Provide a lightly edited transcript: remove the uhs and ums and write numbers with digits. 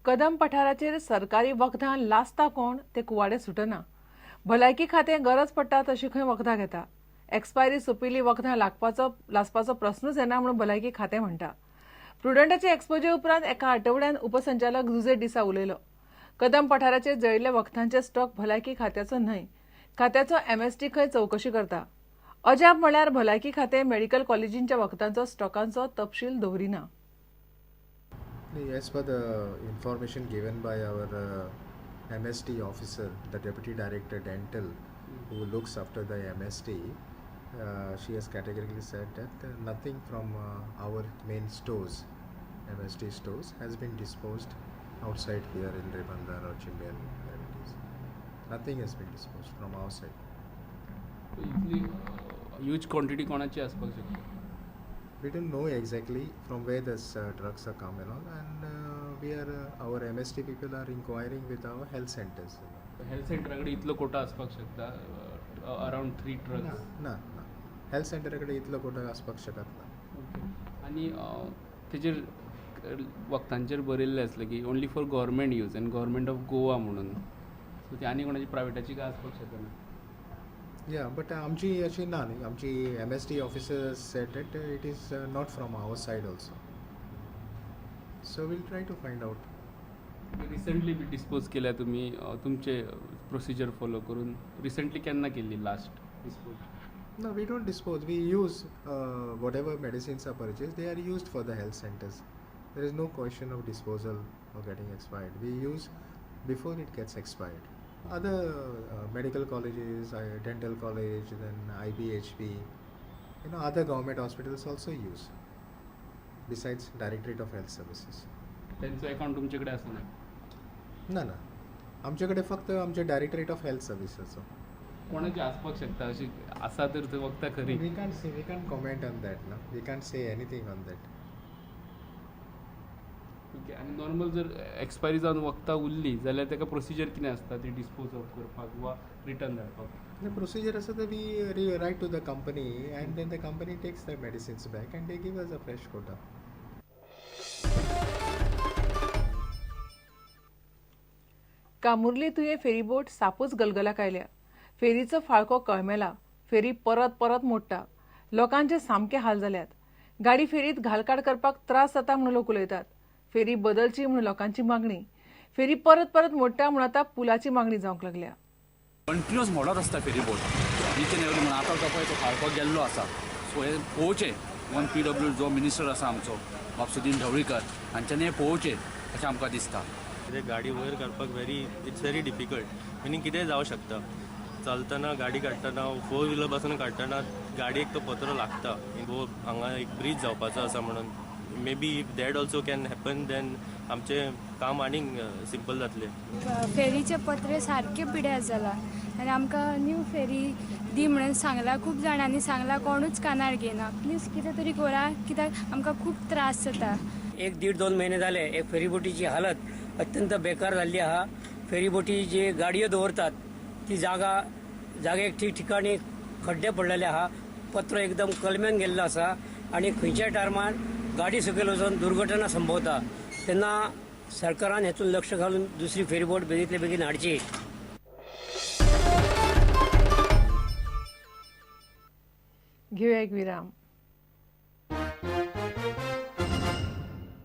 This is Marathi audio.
कदम पठाराचेर सरकारी वखदां लासता कोण ते कुवाडे सुटना. भलायकी खातें गरज पडटा तशी खंय वखदां घेता. एक्सपायरी सोंपिल्लीं वखदां लासपाचो प्रस्नूच येना म्हणून भलायकी खातें म्हणटा. प्रुडंटाचे एक्सपोजे उपरांत एका आठवड्यान उपसंचालक दुजे दिसा उलयलो. कदम पठाराचेर जळिल्ल्या वखदांचे स्टॉक भलायकी खात्याचो न्हय, खात्याचो MSD खंय चवकशी करता. अजाप म्हळ्यार भलायकी खातें मेडिकल कॉलेजींच्या वखदांचो स्टॉकांचो तपशील दवरिना. As per the information given by our MSD officer, the Deputy Director Dental, who looks after the MSD, she has categorically said that nothing from our main stores, MSD stores, has been disposed outside here in Rebandar or Chimbian remedies. Nothing has been disposed from our side. Italy huge quantity कोणाची आसपाक शकता? We don't know exactly from where these drugs are coming on, and our MSD people are inquiring with our health centers. Health सेंटराकडे इतलो कोटा आसपाक शकता, अराउंड 3 ट्रक्स. ना हेल्थ सेंटराकडे इतलो कोटा आसपाक शकत ना. ओके. आणि तेजेर वखदांचेर बरयल्लें आसलें की ओन्ली फॉर गव्हर्मेंट यूज आनी गव्हर्मेंट ऑफ गोवा म्हणून. सो ते आनी कोणाची प्रायवेटाची काय आसपाक शकना? Yeah, but आमची अशी ना न्ही. आमची MSD officers said that it is not from our side also. So we'll try to find out. Recently be dispose केल्या तुमी तुमचे प्रोसिजर फॉलो करून. रिसेंटली केन्ना केल्ली last dispose? No, we don't dispose. We use whatever medicines are purchased, they are used for the health centers. There is no question of disposal or getting expired. We use before it gets expired. Other medical colleges, dental college, then IBHP, other government hospitals also use, besides Directorate of Health Services. त्यांचं अकाउंट तुमच्याकडे असं नाही? ना आमच्याकडे फक्त आमचे Directorate of Health Services. कोणाची आसपाक शकता अशी आसा तर ते वखदां खरी? We can't comment on that. No, we can't say anything on that. Okay. आणि नॉर्मल जर एक्सपायरी जावन वखदां उरली जाल्यार ताका प्रोसिजर कितें आसता ती डिस्पोज ऑफ करपाक वा रिटर्न धाडपाक? The procedure is that we write to the company, and then the company takes the medicines back and they give us a fresh quota. Camurlim Tuem ferryboat सापूच गलगलाक आयल्या. फेरीचो फाळको कळमेला. फेरी परत मोडटा. लोकांचे सामके हाल जाल्यात. गाडी फेरीत घालकाड करपाक त्रास जाता म्हणून लोक उलयतात. फेरी बदलची म्हणून लोकांची मागणी. फेरी परत मोडटा म्हणून आता पुलाची मागणी जावंक लागल्या. कंटिन्युअस मोडत आसता ferry boat. Each and every म्हणून आतां तो पळय तो फाळको गेल्लो आसा. सो हे पळोवचें. वन PW जो मिनिस्टर आसा आमचो बापसुदीन ढवळीकर हांच्यानी हे पळोवचें अशें आमकां दिसता. गाडी वयर काडपाक इट्स व्हेरी डिफिकल्ट. मिनींग कितेंय जावं शकता. चलतना गाडी काडटना 4 व्हिलर पासून काडटना गाडयेक तो पत्रो लागता. हांगा एक ब्रीज जावपाचो आसा म्हणून. Maybe if that also can happen then आमचें काम आनीक सिंपल जातलें. फेरीचे पत्रे सारके पिड्यार जाला आनी आमकां न्यू फेरी दी म्हणून सांगलां. खूब जाणांनी सांगलां, कोणूच कानार घेना. प्लीज कितें तरी करा, कित्याक आमकां खूब त्रास जाता. 1-1.5-2 महिने झाले एक फेरीबोटीची हालत अत्यंत बेकार जाल्ली आहा. फेरीबोटी जे गाडयो दवरतात ती जागेक ठिकठिकाणी खड्डे पडलेले आहा. पत्रो एकदम कलम्यान गेल्लो आसा आनी खंयच्याय टायमार गाडी सकयल वचून दुर्घटना संभवता. तेन्ना सरकारान हेतून लक्ष घालून दुसरी फेरीबोट बेगींतले बेगीन हाडची. घेऊया एक विराम.